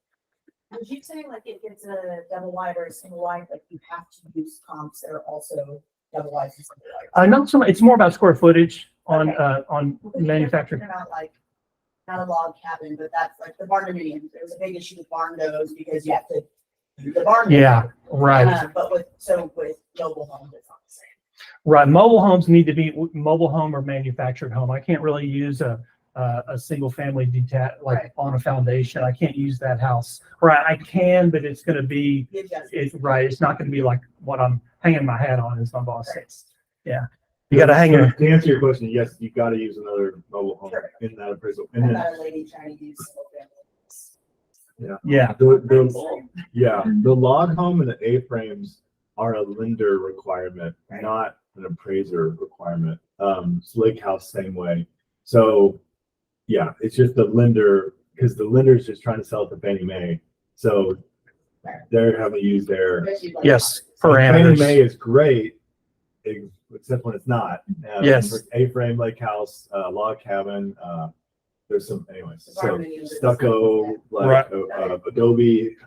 Would you say like if it's a double wide or a single wide, like you have to use comps that are also double wides and single wides? Not so much. It's more about square footage on Okay. on Because manufacturing. About like not a log cabin, but that's like the barn dominiums. There was a big issue with barn doors because you have to do the barn. Yeah, right. But with mobile homes, it's not the same. Right. Mobile homes need to be mobile home or manufactured home. I can't really use a single family detached, like Right. on a foundation. I can't use that house. Right. I can, but it's going to be, The adjustments. it's not going to be like what I'm hanging my hat on, as my boss Right. says. Yeah. You got to hang it. To answer your question, yes, you got to use another mobile home Sure. in that appraisal. I'm And then, not a lady trying to use single family. Yeah. the log home and the A-frames are a lender requirement, not an appraiser requirement. Lake House, same way. So, yeah, it's just the lender, because the lender's just trying to sell it to Fannie Mae. So they're having to use their. Especially like- Yes. Fannie Mae Parameters. is great, except when it's not. Yes. For A-frame, lake house, log cabin, there's some, anyways, The so barn dominiums are- stucco, like, Adobe,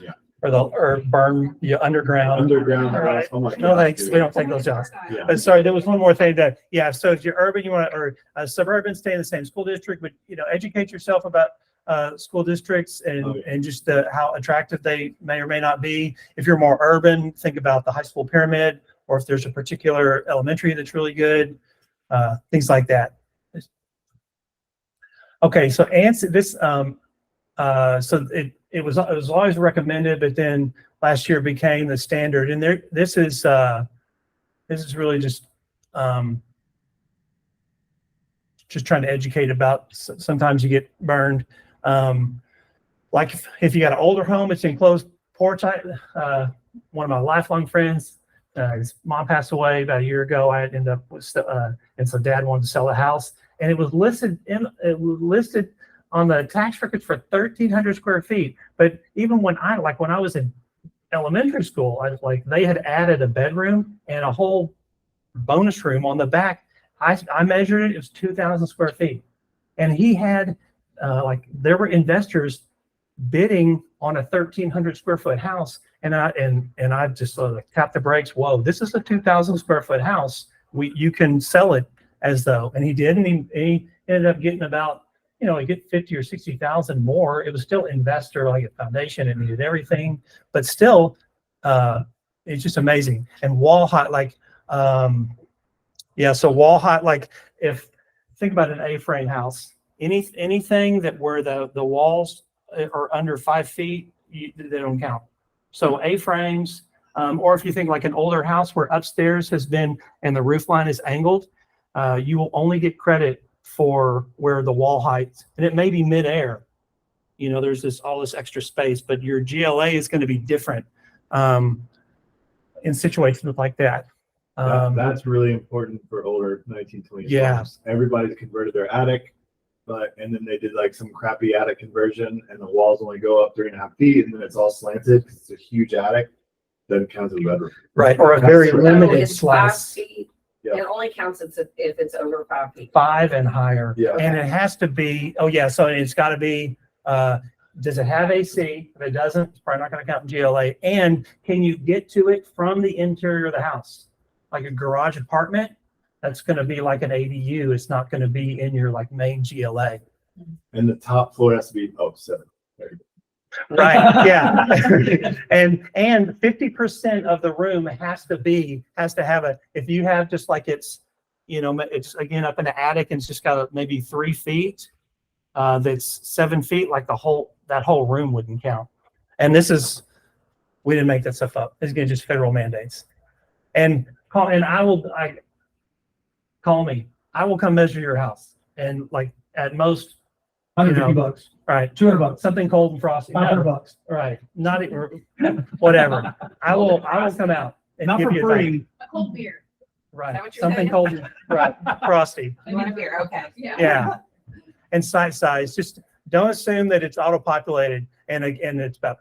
yeah, Or burn underground. underground. Right. Oh my No, God, thanks. dude. We don't take those jobs. Yeah. But sorry, there was one more thing that, so if you're urban, you want to, or suburban, stay in the same school district, but, educate yourself about school districts and, Oh, yeah. and just how attractive they may or may not be. If you're more urban, think about the high school pyramid, or if there's a particular elementary that's really good, things like that. Okay, so answer this, so it was always recommended, but then last year became the standard. And this is really just trying to educate about. Sometimes you get burned. Like if you got an older home, it's enclosed porch. One of my lifelong friends, his mom passed away about a year ago. I ended up with, and so dad wanted to sell a house, and it was listed on the tax records for 1,300 square feet. But even when I was in elementary school, they had added a bedroom and a whole bonus room on the back. I measured it; it was 2,000 square feet, and he had there were investors bidding on a 1,300 square foot house, and I just tapped the brakes. Whoa, this is a 2,000 square foot house. You can sell it as though, and he did, and he ended up getting about, he get 50 or 60,000 more. It was still investor, like a foundation. It needed everything, but still, it's just amazing. And wall height, so wall height, if think about an A-frame house, anything that where the walls are under 5 feet, they don't count. So A-frames, or if you think like an older house where upstairs has been and the roof line is angled, you will only get credit for where the wall height, and it may be midair. You know, there's all this extra space, but your GLA is going to be different in situations like that. That's really important for older 1920s. Yeah. homes. Everybody's converted their attic, and then they did like some crappy attic conversion, and the walls only go up 3.5 feet, and then it's all slanted because it's a huge attic. Doesn't count as a bedroom. Right, or a very That's- limited It's 5 slice, feet. Yeah. It only counts if it's over 5 feet. 5 and higher. Yeah. And it has to be, oh yeah, so it's got to be, does it have AC? If it doesn't, it's probably not going to count in GLA. And can you get to it from the interior of the house? Like a garage apartment, that's going to be like an ADU. It's not going to be in your like main GLA. And the top floor has to be 7. There you go. Right, yeah. And 50% of the room has to have if you have just like it's again up in the attic and it's just got maybe 3 feet, that's 7 feet, like that whole room wouldn't count. And we didn't make that stuff up. It's again just federal mandates. And call me. I will come measure your house. And like at most, $150, right, $200, something cold and frosty. No. $500. Right, not even, whatever. I will come out and Not give for you a thing. free. A cold beer. Right, that what you're something saying? cold, and right, frosty. You want a beer? Okay. Yeah, and site size. Just don't assume that it's auto-populated. And again, it's about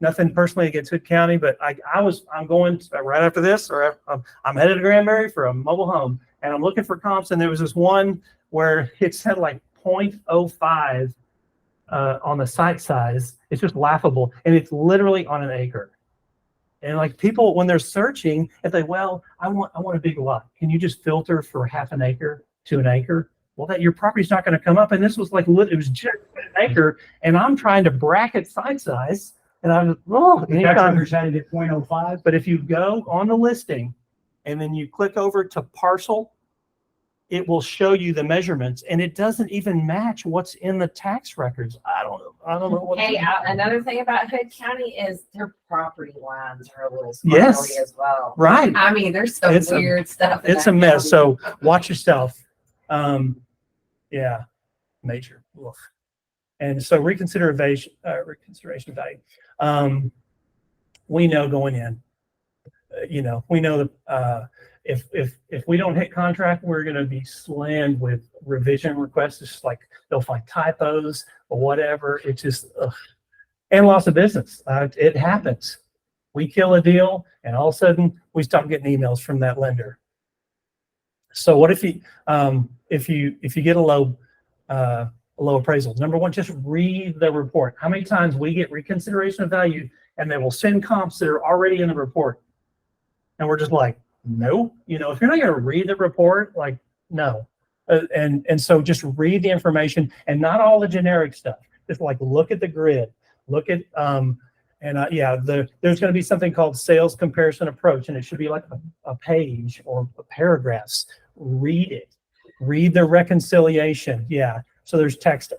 nothing personally against Hood County, but I'm going right after this, or I'm headed to Granbury for a mobile home, and I'm looking for comps, and there was this one where it said like 0.05 on the site size. It's just laughable, and it's literally on an acre. And like people, when they're searching, if they, I want a big lot. Can you just filter for half an acre to an acre? Well, that your property's not going to come up. And this was like, it was just an acre, and I'm trying to bracket site size, and I'm Tax had it at 0.05. But if you go on the listing and then you click over to parcel, it will show you the measurements, and it doesn't even match what's in the tax records. I don't know what. Hey, another thing about Hood County is their property lines are a little Yes. squirrely as well. Right. I mean, there's some It's weird stuff. in It's that a mess. county. So watch yourself. Yeah, major. Oof. And so reconsideration value. We know going in, we know that if we don't hit contract, we're going to be slammed with revision requests. It's just like they'll find typos or whatever. It's just, and loss of business. It happens. We kill a deal, and all of a sudden we stop getting emails from that lender. So what if you get a low appraisal? Number one, just read the report. How many times we get reconsideration of value, and they will send comps that are already in the report, and we're just like, no, if you're not going to read the report, like, no. And so just read the information, and not all the generic stuff. Just like look at the grid, look at there's going to be something called sales comparison approach, and it should be like a page or paragraphs. Read it. Read the reconciliation. Yeah. So there's text.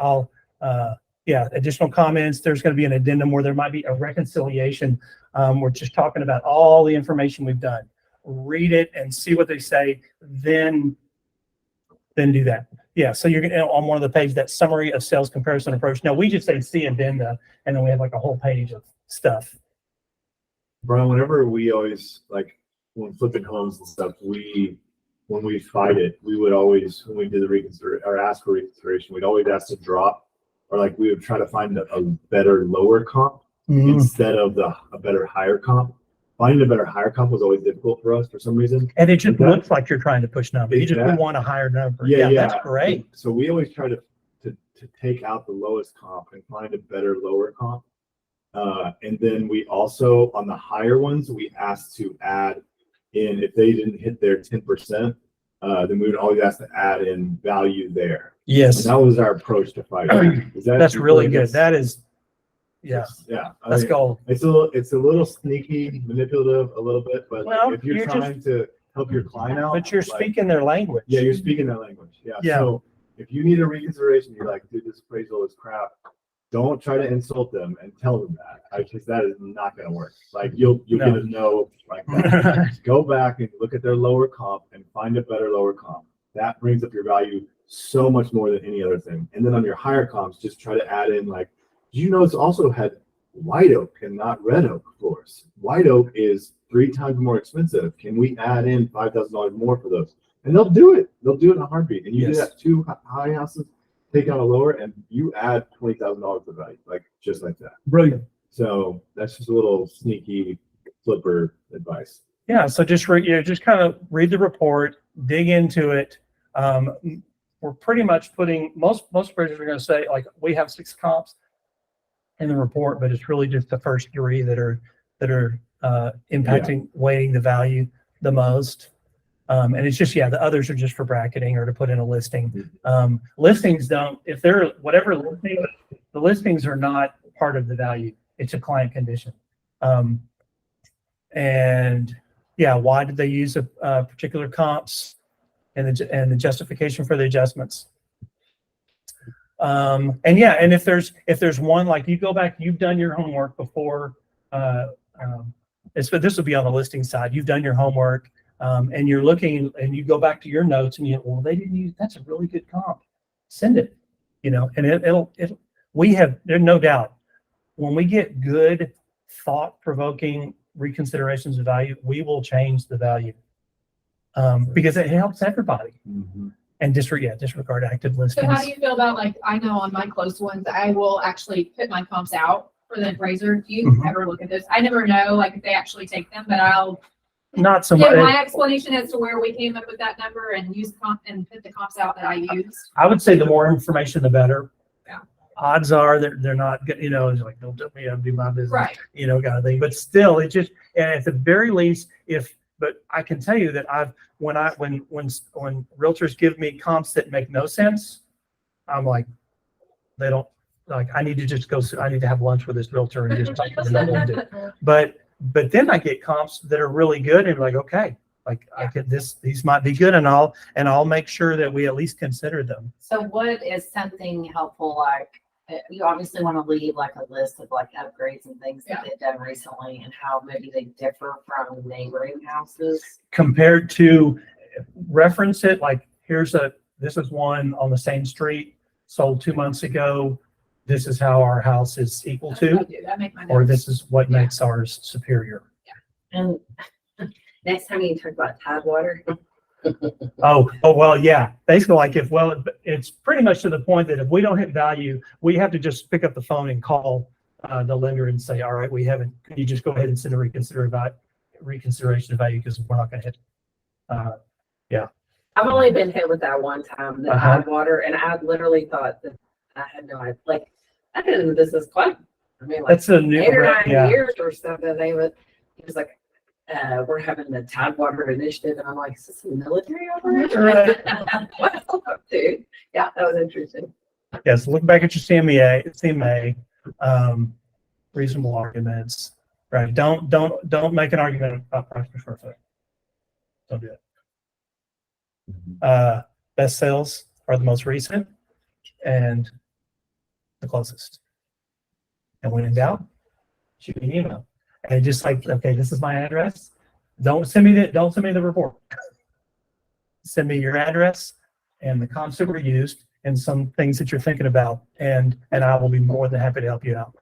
Additional comments. There's going to be an addendum where there might be a reconciliation. We're just talking about all the information we've done. Read it and see what they say. Then do that. Yeah. So you're going to, on one of the pages, that summary of sales comparison approach. Now we just say see addenda, and then we have like a whole page of stuff. Brian, whenever we always when flipping homes and stuff, when we fight it, we would always, when we did the reconsideration or ask for reconsideration, we'd always ask to drop, or we would try to find a better lower comp instead of a better higher comp. Finding a better higher comp was always difficult for us for some reason. And it just looks like you're trying to push numbers. You just Exactly. want a higher number. Yeah. That's great. So we always try to take out the lowest comp and find a better lower comp. And then we also, on the higher ones, we asked to add in, if they didn't hit their 10%, then we would always ask to add in value there. Yes. And that was our approach to fighting. That's really good. That is, yeah, Let's go. It's a little sneaky, manipulative a little bit, but Well, if you're you're trying to help your client out. But you're speaking their language. Yeah, you're speaking their language. Yeah. Yeah. So if you need a reconsideration, you're like, dude, this appraisal is crap. Don't try to insult them and tell them that, because that is not going to work. Like you'll No. get a no like that. Go back and look at their lower comp and find a better lower comp. That brings up your value so much more than any other thing. And then on your higher comps, just try to add in like, you know, it's also had white oak and not red oak floors. White oak is 3 times more expensive. Can we add in $5,000 more for those? And they'll do it. They'll do it in a heartbeat. And you do Yes. that 2 high houses, take out a lower, and you add $20,000 of value, like just like that. Brilliant. So that's just a little sneaky flipper advice. Yeah, so just just kind of read the report, dig into it. We're pretty much putting most appraisers are going to say like we have 6 comps in the report, but it's really just the first 3 that are impacting weighting the value the most. And it's just the others are just for bracketing or to put in a listing. Listings don't, if they're whatever listing, the listings are not part of the value. It's a client condition. And why did they use a particular comps and the justification for the adjustments? And if there's one, like you go back, you've done your homework before, this will be on the listing side. You've done your homework, and you're looking and you go back to your notes and they didn't use, that's a really good comp. Send it, and there's no doubt when we get good thought-provoking reconsiderations of value, we will change the value, because it helps everybody. And disregard active listings. So how do you feel about, like, I know on my close ones, I will actually put my comps out for the appraiser. Do you ever look at this? I never know, like, if they actually take them, but I'll Not so give much. my explanation as to where we came up with that number and use comp and put the comps out that I used. I would say the more information, the better. Yeah. Odds are they're not good, it's like, don't tell me how to do my business, Right. Kind of thing. But still, it just, and at the very least, but I can tell you that when realtors give me comps that make no sense, I'm like, they don't, like, I need to just go, I need to have lunch with this realtor and just talk to them. But then I get comps that are really good and like, okay, like these might be good, and I'll make sure that we at least consider them. So what is something helpful, like, you obviously want to leave like a list of like upgrades and things that they've done recently and how maybe they differ from neighboring houses. Compared to reference it, like this is one on the same street, sold 2 months ago. This is how our house is equal to, I make my or notes. this is what makes ours superior. And next time you talk about Tidewater. Oh, well, yeah. Basically, like it's pretty much to the point that if we don't hit value, we have to just pick up the phone and call the lender and say, all right, can you just go ahead and send a reconsideration of value because we're not going to hit. I've only been hit with that one time, the Tidewater, and I literally thought that I had no idea. Like, I didn't know this is quite, I mean, like That's a new, 8 or 9 yeah. years or something. He was like, we're having the Tidewater initiative, and I'm like, is this a military operation? What, dude? Yeah, that was interesting. Yeah, so look back at your CMA, reasonable arguments, right? Don't make an argument about price per square foot. Don't do it. Best sales are the most recent and the closest. And when in doubt, shoot me an email. And just like, okay, this is my address. Don't send me the report. Send me your address and the comps that were used and some things that you're thinking about, and I will be more than happy to help you out.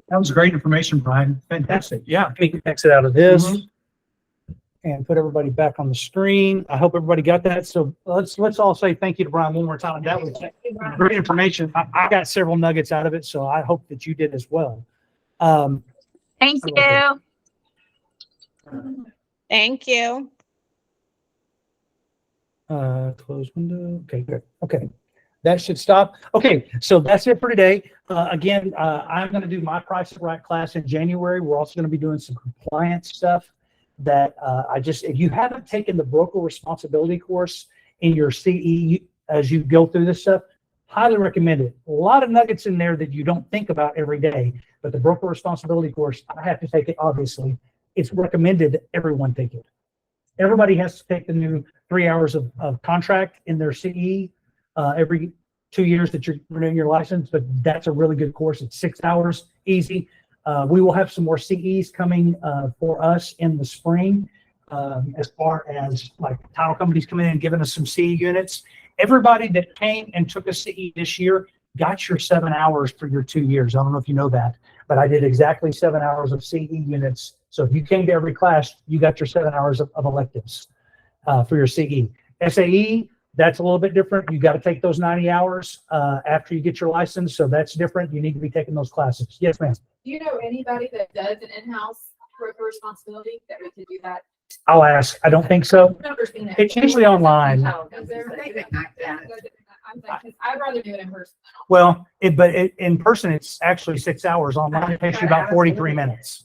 That was great information, Bryan. Fantastic. Yeah. Let me exit out of this. And put everybody back on the screen. I hope everybody got that. So let's all say thank you to Bryan one more time. That was great information. I got several nuggets out of it, so I hope that you did as well. Thank you. Thank you. Close window. Okay, good. Okay. That should stop. Okay, so that's it for today. Again, I'm going to do my Price is Right class in January. We're also going to be doing some compliance stuff that if you haven't taken the broker responsibility course in your CE as you go through this stuff, highly recommend it. A lot of nuggets in there that you don't think about every day, but the broker responsibility course, I have to take it, obviously. it's recommended that everyone take it. Everybody has to take the new 3 hours of contract in their CE every 2 years that you're renewing your license, but that's a really good course. It's 6 hours, easy. We will have some more CEs coming for us in the spring as far as like title companies coming in and giving us some CE units. Everybody that came and took a CE this year got your 7 hours for your 2 years. I don't know if you know that, but I did exactly 7 hours of CE units. So if you came to every class, you got your 7 hours of electives for your CE. SAE, that's a little bit different. You got to take those 90 hours after you get your license. So that's different. You need to be taking those classes. Yes, ma'am. Do you know anybody that does an in-house broker responsibility that we could do that? I'll ask. I don't think so. I've never seen it. It's usually online. Oh, Is there- yeah. I'm like, 'cause I'd rather do it in person. Well, in person, it's actually 6 hours. Online, it takes you about 43 minutes.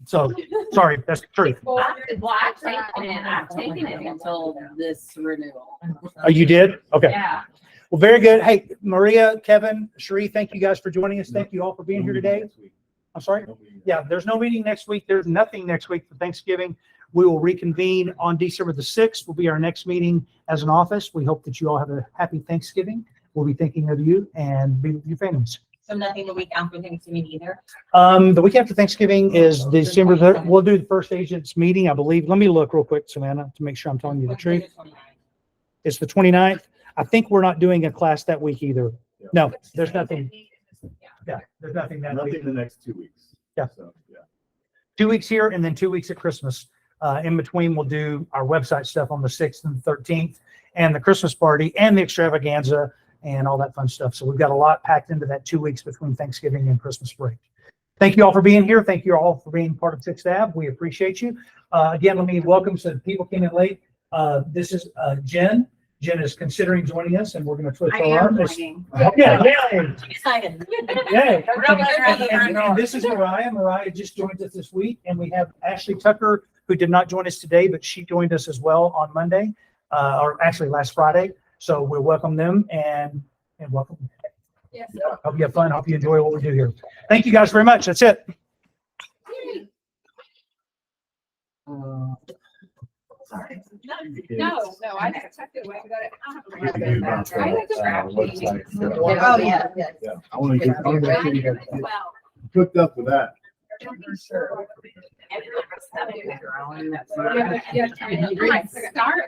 So, sorry, that's the truth. I've taken it until this renewal. Oh, you did? Okay. Yeah. Well, very good. Hey, Maria, Kevin, Sheree, thank you guys for joining us. Thank you all for being here today. I'm sorry? Yeah, there's no meeting next week. There's nothing next week for Thanksgiving. We will reconvene on December the 6th. Will be our next meeting as an office. We hope that you all have a happy Thanksgiving. We'll be thinking of you and be with your families. So nothing the week after Thanksgiving either? The week after Thanksgiving is December. We'll do the first agents meeting, I believe. Let me look real quick, Savannah, to make sure I'm telling you the truth. It's the 29th. I think we're not doing a class that week either. No, there's nothing. Yeah, there's nothing that week. Nothing in the next 2 weeks. Yeah. So, yeah. 2 weeks here and then 2 weeks at Christmas. In between, we'll do our website stuff on the 6th and 13th and the Christmas party and the extravaganza and all that fun stuff. So we've got a lot packed into that 2 weeks between Thanksgiving and Christmas break. Thank you all for being here. Thank you all for being part of 6th Ave. We appreciate you. Again, let me welcome some people came in late. This is Jen. Jen is considering joining us and we're going to twist our arms. Yeah, Excited. Yay. Really And this is Mariah. Mariah just joined us this week, and we have Ashley Tucker, who did not join us today, but she joined us as well on Monday, or actually last Friday. So we'll welcome them and welcome. Yes. Hope you have fun. Hope you enjoy what we do here. Thank you guys very much. That's it. No, I just checked it away. We got it. We can do about the, website. Oh, yeah. Yeah. I want to get you guys Well. hooked up with that. Yeah, start.